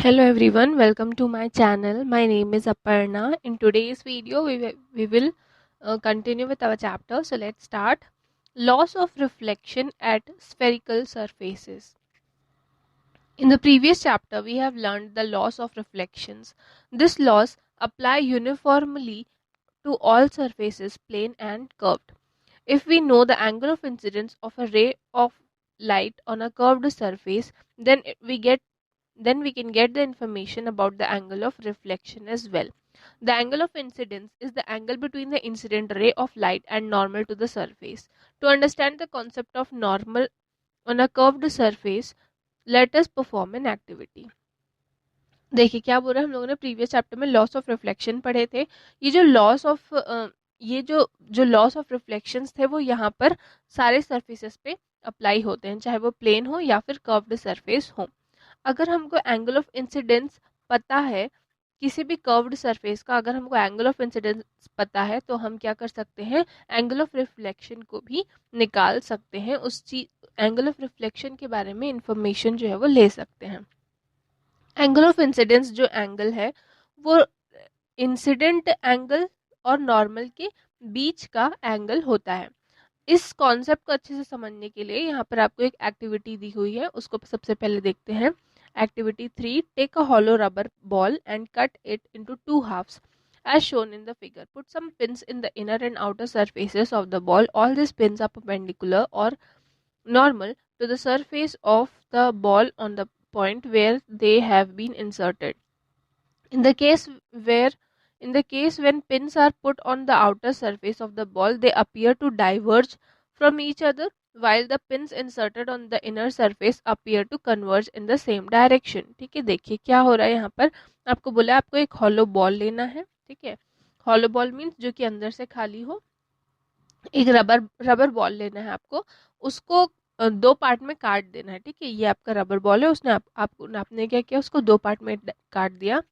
Hello everyone, welcome to my channel. My name is Aparna. In today's video, we will continue with our chapter. So let's start. Loss of reflection at spherical surfaces. In the previous chapter, we have learned the loss of reflections. This loss apply uniformly to all surfaces, plane and curved. If we know the angle of incidence of a ray of light on a curved surface, then we can get the information about the angle of reflection as well. The angle of incidence is the angle between the incident ray of light and normal to the surface. To understand the concept of normal on a curved surface, let us perform an activity. देखिए क्या बोल रहा है, हम लोगों ने previous chapter में loss of reflection पढ़े थे. ये जो लॉस ऑफ ये जो लॉस ऑफ रिफ्लेक्शंस थे वो यहाँ पर सारे सरफेसेस पे अप्लाई होते हैं, चाहे वो प्लेन हो या फिर कर्व्ड सरफेस हो. अगर हमको एंगल ऑफ इंसिडेंस पता है किसी भी कर्व्ड सरफेस का, अगर हमको एंगल ऑफ इंसिडेंस पता है तो हम क्या कर सकते हैं, एंगल ऑफ रिफ्लेक्शन को भी निकाल सकते हैं. उस चीज एंगल ऑफ रिफ्लेक्शन के बारे में इंफॉर्मेशन जो है वो ले सकते हैं. एंगल ऑफ इंसिडेंस जो एंगल है वो इंसिडेंट एंगल और नॉर्मल के बीच का एंगल होता है. इस कॉन्सेप्ट को अच्छे से समझने के लिए यहाँ पर आपको एक एक्टिविटी दी हुई है, उसको सबसे पहले देखते हैं. Activity 3. Take a hollow rubber ball and cut it into two halves as shown in the figure. Put some pins in the inner and outer surfaces of the ball. All these pins are perpendicular or normal to the surface of the ball on the point where they have been inserted. In the case when pins are put on the outer surface of the ball, they appear to diverge from each other, while the pins inserted on the inner surface appear to converge in the same direction. ठीक है, देखिए क्या हो रहा है यहाँ पर. आपको बोला आपको एक हॉलो बॉल लेना है. ठीक है, हॉलो बॉल मीन्स जो कि अंदर से खाली हो. एक रबर बॉल लेना है आपको, उसको दो पार्ट में काट देना है. ठीक है, ये आपका रबर बॉल है, उसने आपने क्या किया, उसको दो पार्ट में काट दिया.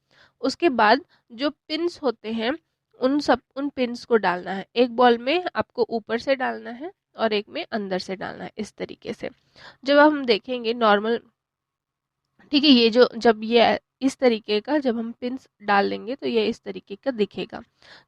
उसके बाद जो पिन्स होते हैं उन पिन्स को डालना है. एक बॉल में आपको ऊपर से डालना है और एक में अंदर से डालना है. इस तरीके से जब हम देखेंगे नॉर्मल, ठीक है, ये जो जब ये इस तरीके का जब हम पिन्स डाल लेंगे तो ये इस तरीके का दिखेगा.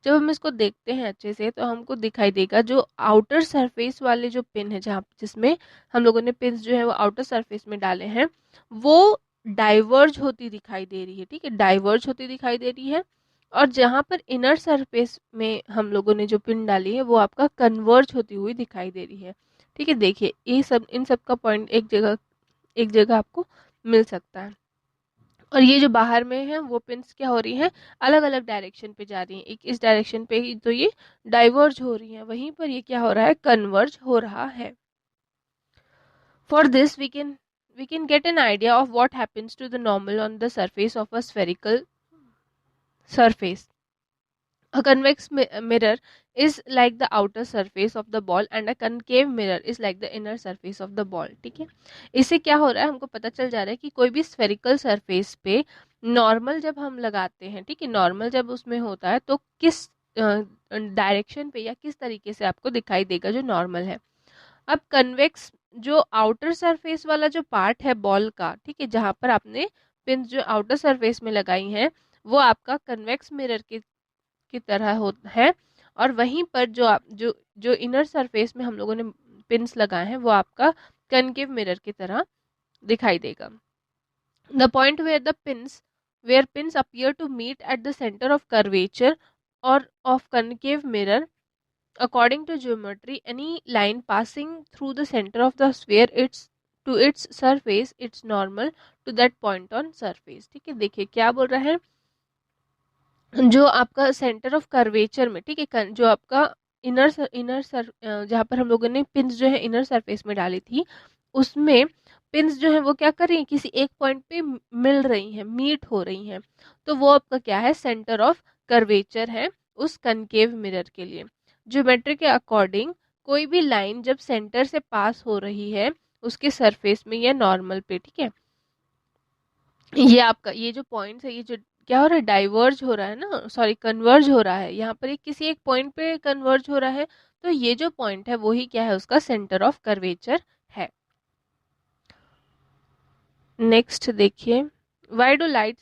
जब हम इसको देखते हैं अच्छे से तो हमको दिखाई देगा जो आउटर सरफेस वाले जो पिन है, जहाँ जिसमें हम लोगों ने पिन्स जो है वो आउटर सरफेस में डाले हैं, वो डाइवर्ज होती दिखाई दे रही है. ठीक है, डाइवर्ज होती दिखाई दे रही है. और जहाँ पर इनर सरफेस में हम लोगों ने जो पिन डाली है वो आपका कन्वर्ज होती हुई दिखाई दे रही है. ठीक है, देखिए ये सब इन सब का पॉइंट एक जगह आपको मिल सकता है. और ये जो बाहर में है वो पिन्स क्या हो रही हैं, अलग अलग डायरेक्शन पे जा रही हैं. एक इस डायरेक्शन पे ही तो ये डाइवर्ज हो रही हैं, वहीं पर ये क्या हो रहा है, कन्वर्ज हो रहा है. For this we can get an idea of what happens to the normal on the surface of a spherical surface. A convex mirror is like the outer surface of the ball and a concave mirror is like the inner surface of the ball. ठीक है, इससे क्या हो रहा है, हमको पता चल जा रहा है कि कोई भी स्फेरिकल सरफेस पे नॉर्मल जब हम लगाते हैं, ठीक है, नॉर्मल जब उसमें होता है तो किस डायरेक्शन पे या किस तरीके से आपको दिखाई देगा जो नॉर्मल है. अब कन्वेक्स जो आउटर सरफेस वाला जो पार्ट है बॉल का, ठीक है, जहाँ पर आपने पिन जो आउटर सरफेस में लगाई हैं वो आपका कन्वेक्स मिरर की तरह होता है. और वहीं पर जो इनर सरफेस में हम लोगों ने पिन्स लगाए हैं वो आपका कनकेव मिरर की तरह दिखाई देगा. The point where pins appear to meet at the centre of curvature और of concave mirror according to geometry, any line passing through the center of the sphere its surface it's normal to that point on surface. ठीक है, देखिए क्या बोल रहा है, जो आपका सेंटर ऑफ कर्वेचर में, ठीक है, जो आपका जहाँ पर हम लोगों ने पिन्स जो है इनर सरफेस में डाली थी, उसमें पिन्स जो है वो क्या कर रही हैं, किसी एक पॉइंट पे मिल रही हैं, मीट हो रही हैं, तो वो आपका क्या है, सेंटर ऑफ कर्वेचर है उस कनकेव मिरर के लिए. ज्योमेट्री के अकॉर्डिंग कोई भी लाइन जब सेंटर से पास हो रही है उसके सरफेस में या नॉर्मल पे, ठीक है, ये आपका ये जो पॉइंट्स है, ये जो क्या हो रहा है, डाइवर्ज हो रहा है ना, सॉरी कन्वर्ज हो रहा है, यहाँ पर एक किसी एक पॉइंट पे कन्वर्ज हो रहा है, तो ये जो पॉइंट है वही क्या है, उसका सेंटर ऑफ कर्वेचर है. नेक्स्ट देखिए, Why do light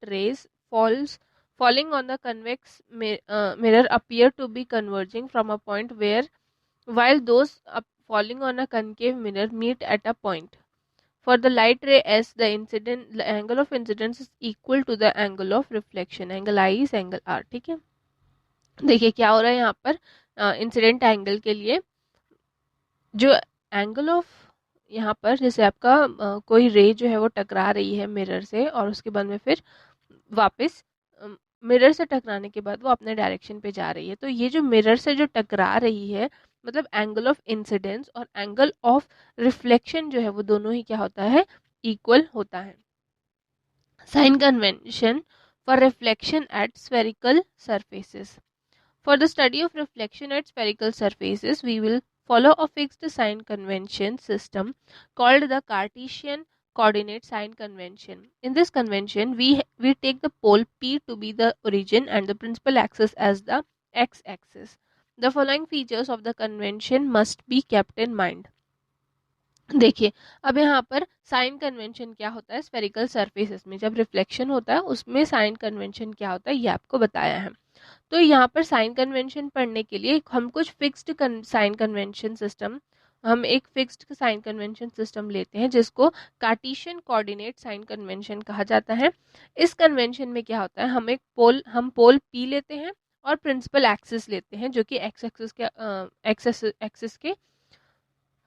rays falling on the convex mirror appear to be converging from a point where, while those falling on a concave mirror meet at a point? For the light ray S, the angle of incidence is equal to the angle of reflection. Angle I is angle R. ठीक है, देखिए क्या हो रहा है यहाँ पर incident angle के लिए जो एंगल ऑफ यहाँ पर जैसे आपका कोई रे जो है वो टकरा रही है मिरर से और उसके बाद में फिर वापस मिरर से टकराने के बाद वो अपने डायरेक्शन पे जा रही है, तो ये जो मिरर से जो टकरा रही है मतलब एंगल ऑफ इंसिडेंस और एंगल ऑफ रिफ्लेक्शन जो है वो दोनों ही क्या होता है, इक्वल होता है. Sign convention for reflection at spherical surfaces. For the study of reflection at spherical surfaces, we will follow a fixed sign convention system called the Cartesian coordinate sign convention. In this convention, we take the pole P to be the origin and the principal axis as the x-axis. The following features of the convention must be kept in mind. देखिए अब यहाँ पर sign convention क्या होता है spherical surfaces में, जब reflection होता है उसमें साइन कन्वेंशन क्या होता है ये आपको बताया है. तो यहाँ पर साइन कन्वेंशन पढ़ने के लिए हम कुछ फिक्स्ड साइन कन्वेंशन सिस्टम हम एक फिक्स्ड साइन कन्वेंशन सिस्टम लेते हैं जिसको कार्टेशियन कोऑर्डिनेट साइन कन्वेंशन कहा जाता है. इस कन्वेंशन में क्या होता है, हम पोल पी लेते हैं और प्रिंसिपल एक्सिस लेते हैं जो कि एक्सिस के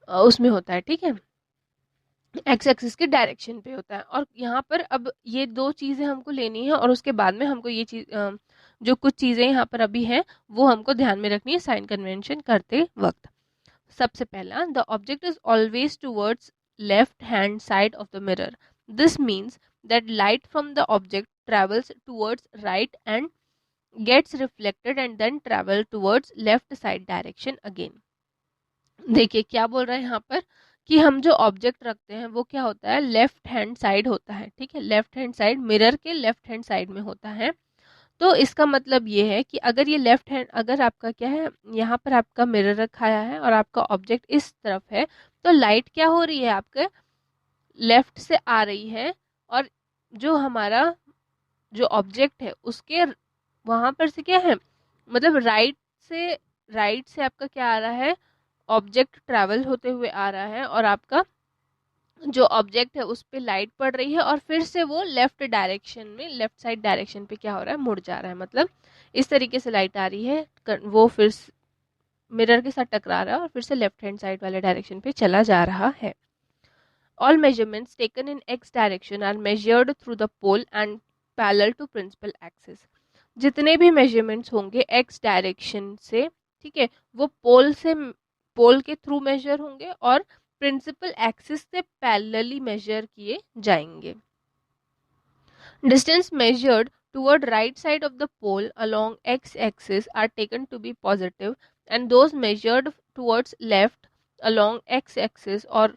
उसमें होता है, ठीक है, एक्स एक्सिस के डायरेक्शन पे होता है. और यहाँ पर अब ये दो चीज़ें हमको लेनी है और उसके बाद में हमको ये चीज़ जो कुछ चीज़ें यहाँ पर अभी हैं वो हमको ध्यान में रखनी है साइन कन्वेंशन करते वक्त. सबसे पहला, the object is always towards left hand side of the mirror. This means that light from the object travels towards right and gets reflected and then travel towards left side direction again. देखिए क्या बोल रहा है यहाँ पर कि हम जो ऑब्जेक्ट रखते हैं वो क्या होता है, लेफ्ट हैंड साइड होता है, ठीक है, लेफ्ट हैंड साइड मिरर के लेफ्ट हैंड साइड में होता है. तो इसका मतलब ये है कि अगर ये लेफ्ट हैंड, अगर आपका क्या है यहाँ पर आपका मिरर रखाया है और आपका ऑब्जेक्ट इस तरफ है तो लाइट क्या हो रही है आपके लेफ्ट से आ रही है और जो हमारा जो ऑब्जेक्ट है उसके वहाँ पर से क्या है मतलब राइट से आपका क्या आ रहा है, ऑब्जेक्ट ट्रैवल होते हुए आ रहा है और आपका जो ऑब्जेक्ट है उस पर लाइट पड़ रही है और फिर से वो लेफ्ट डायरेक्शन में लेफ्ट साइड डायरेक्शन पे क्या हो रहा है, मुड़ जा रहा है. मतलब इस तरीके से लाइट आ रही है वो फिर मिरर के साथ टकरा रहा है और फिर से लेफ्ट हैंड साइड वाले डायरेक्शन पे चला जा रहा है. All measurements taken in x direction are measured through the pole and parallel to principal axis. जितने भी मेजरमेंट्स होंगे एक्स डायरेक्शन से, ठीक है, वो पोल के थ्रू मेजर होंगे और प्रिंसिपल एक्सिस से पैरेलली मेजर किए जाएंगे. Distance measured toward right side of the pole along X axis are taken to be positive and those measured towards left along X axis और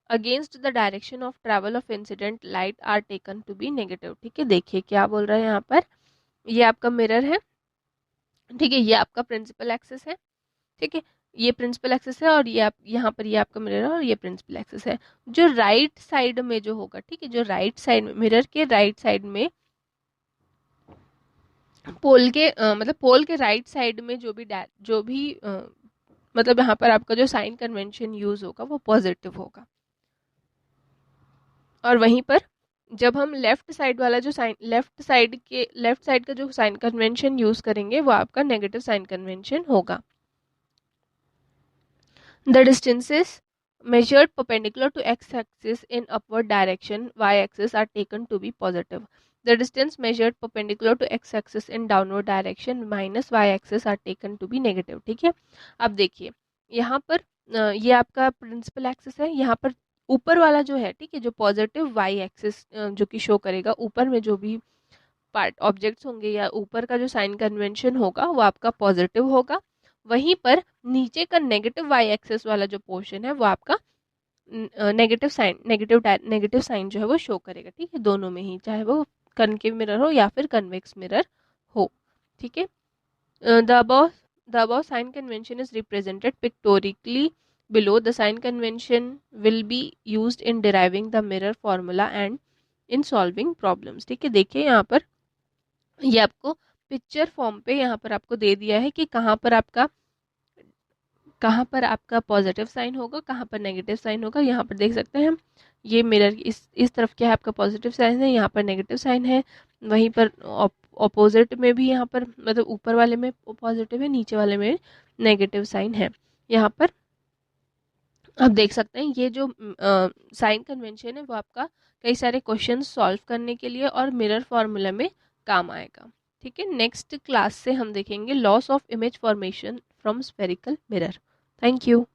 against the direction of travel of incident light are taken to be negative. ठीक है, देखिए क्या बोल रहा है यहाँ पर, ये आपका मिरर है, ठीक है, ये आपका प्रिंसिपल एक्सिस है, ठीक है, ये प्रिंसिपल एक्सिस है और ये आप यहाँ पर ये आपका मिरर है और ये प्रिंसिपल एक्सिस है. जो राइट साइड में जो होगा, ठीक है, जो राइट साइड में मिरर के राइट साइड में पोल के राइट साइड में जो भी मतलब यहाँ पर आपका जो साइन कन्वेंशन यूज होगा वो पॉजिटिव होगा. और वहीं पर जब हम लेफ्ट साइड का जो साइन कन्वेंशन यूज करेंगे वो आपका नेगेटिव साइन कन्वेंशन होगा. The distances measured perpendicular to x-axis in upward direction, y-axis, are taken to be positive. The distance measured perpendicular to x-axis in downward direction minus y-axis are taken to be negative. ठीक है, अब देखिए यहाँ पर ये आपका principal axis है, यहाँ पर ऊपर वाला जो है, ठीक है, जो पॉजिटिव वाई एक्सिस जो कि शो करेगा ऊपर में जो भी पार्ट ऑब्जेक्ट्स होंगे या ऊपर का जो साइन कन्वेंशन होगा वो आपका पॉजिटिव होगा. वहीं पर नीचे का नेगेटिव वाई एक्सिस वाला जो पोर्शन है वो आपका नेगेटिव साइन जो है वो शो करेगा. ठीक है, दोनों में ही, चाहे वो कनकेव मिरर हो या फिर कन्वेक्स मिरर हो. ठीक है, the above sign convention is represented pictorially below. The sign convention will be used in deriving the mirror formula and in solving problems. ठीक है, देखिए यहाँ पर ये आपको पिक्चर फॉर्म पे यहाँ पर आपको दे दिया है कि कहाँ पर आपका पॉजिटिव साइन होगा, कहाँ पर नेगेटिव साइन होगा। यहाँ पर देख सकते हैं हम, ये मिरर इस तरफ क्या है आपका पॉजिटिव साइन है, यहाँ पर नेगेटिव साइन है। वहीं पर ऑपोजिट में भी यहाँ पर मतलब ऊपर वाले में पॉजिटिव है, नीचे वाले में नेगेटिव साइन है। यहाँ पर आप देख सकते हैं ये जो साइन कन्वेंशन है वो आपका कई सारे क्वेश्चन सॉल्व करने के लिए और मिरर फॉर्मूला में काम आएगा। ठीक है, नेक्स्ट क्लास से हम देखेंगे loss of image formation from spherical mirror. Thank you.